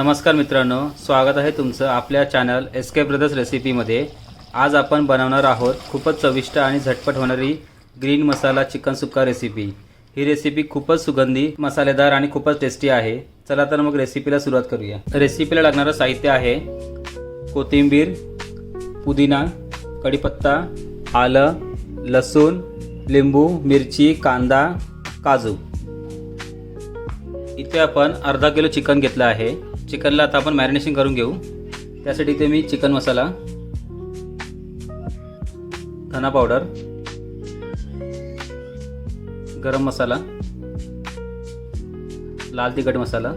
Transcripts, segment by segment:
नमस्कार मित्रांनो, स्वागत आहे तुमचं आपल्या चॅनल एस.के. ब्रदर्स रेसिपीमध्ये। आज आपण बनवणार आहोत खूपच चविष्ट आणि झटपट होणारी ग्रीन मसाला चिकन सुक्का रेसिपी। ही रेसिपी खूपच सुगंधी, मसालेदार आणि खूपच टेस्टी आहे। चला तर मग रेसिपीला सुरुवात करूया। रेसिपीला लागणारं साहित्य आहे कोथिंबीर, पुदिना, कढीपत्ता, आलं, लसूण, लिंबू, मिरची, कांदा, काजू। इथे आपण अर्धा किलो चिकन घेतलं आहे। चिकनला आता आपण मॅरिनेशन करून घेऊ। त्यासाठी इथे मी चिकन मसाला, धना पावडर, गरम मसाला, लाल तिखट मसाला,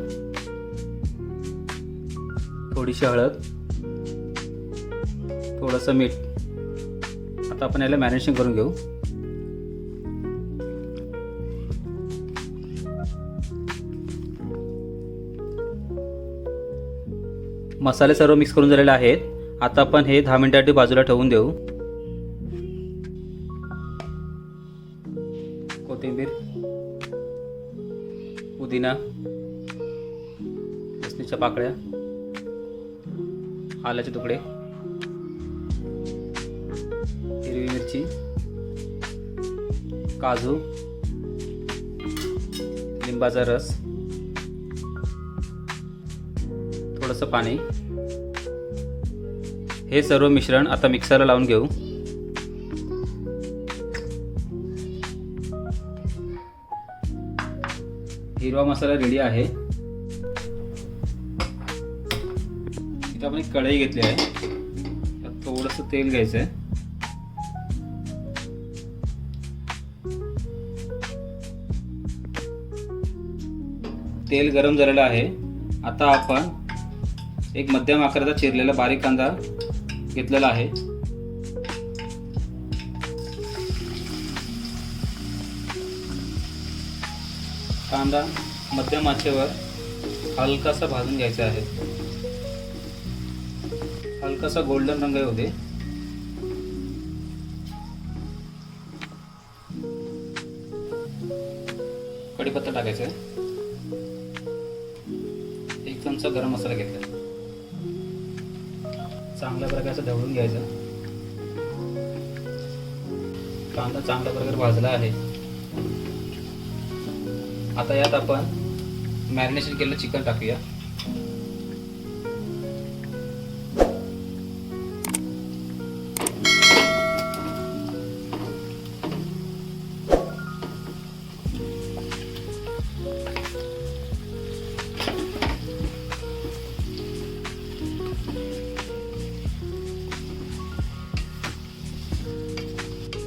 थोडीशी हळद, थोडंसं मीठ। आता आपण याला मॅरिनेशन करून घेऊ। मसाले सर्व मिक्स करून झालेले आहेत। आता आपण हे 10 मिनिटांसाठी बाजूला ठेवून देऊ। कोथिंबीर, पुदिना, लसणीच्या पाकळ्या, आल्याचे तुकडे, हिरवी मिरची, काजू, लिंबाचा रस, थोडंसं पाणी। हे सर्व मिश्रण आता मिक्सरला लावून घेऊ। हिरवा मसाला रेडी आहे। इथे आपण एक कढई घेतली आहे। त्यात थोडंसं तेल घ्यायचं आहे। तेल गरम झालेलं आहे। आता आपण एक मध्यम आकाराचा चिरलेला बारीक कांदा घेतलेला आहे। कांदा मध्यम आचेवर हलकासा भाजून घ्यायचा आहे। हलकासा गोल्डन रंग येऊ दे। कढीपत्ता टाकायचा आहे। 1 चमचा गरम मसाला घेतला। चांगल्या प्रकारे ढवळून घ्यायचा। कांदा चांगल्या प्रकारे भाजला आहे। आता यात आपण मॅरिनेशन केलेलं चिकन टाकूया।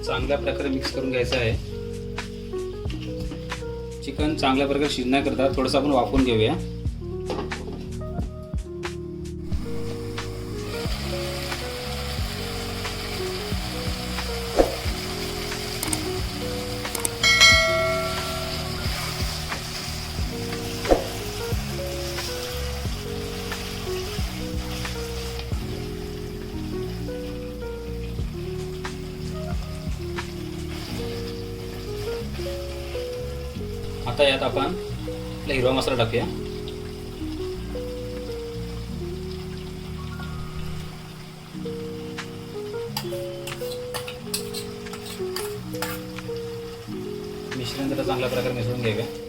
चांगल्या प्रकारे मिक्स करून घ्यायचं आहे। चिकन चांगल्या प्रकारे शिजण्याकरता थोडंसं आपण वाफवून घेऊया। आता यात आपण हिरवा मसाला टाकूया। मिश्रण जरा चांगल्या प्रकारे मिसळून घ्यावे।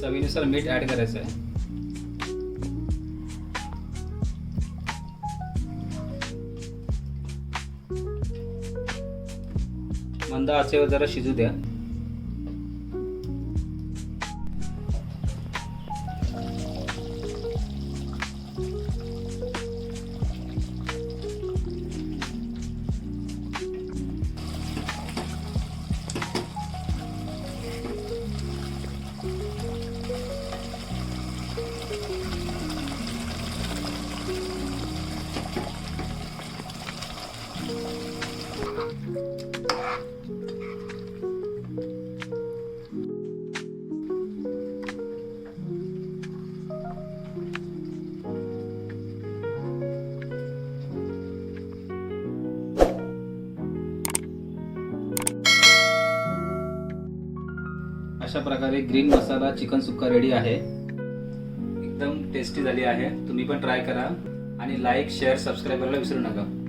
चवीनुसार मीठ ऍड करायचं आहे। मंद आचेवर जरा शिजू द्या। अशा प्रकारे ग्रीन मसाला चिकन सुक्का रेडी आहे. एकदम टेस्टी झाली आहे. तुम्ही पण ट्राय करा आणि लाईक शेअर सबस्क्राईब करायला विसरू नका.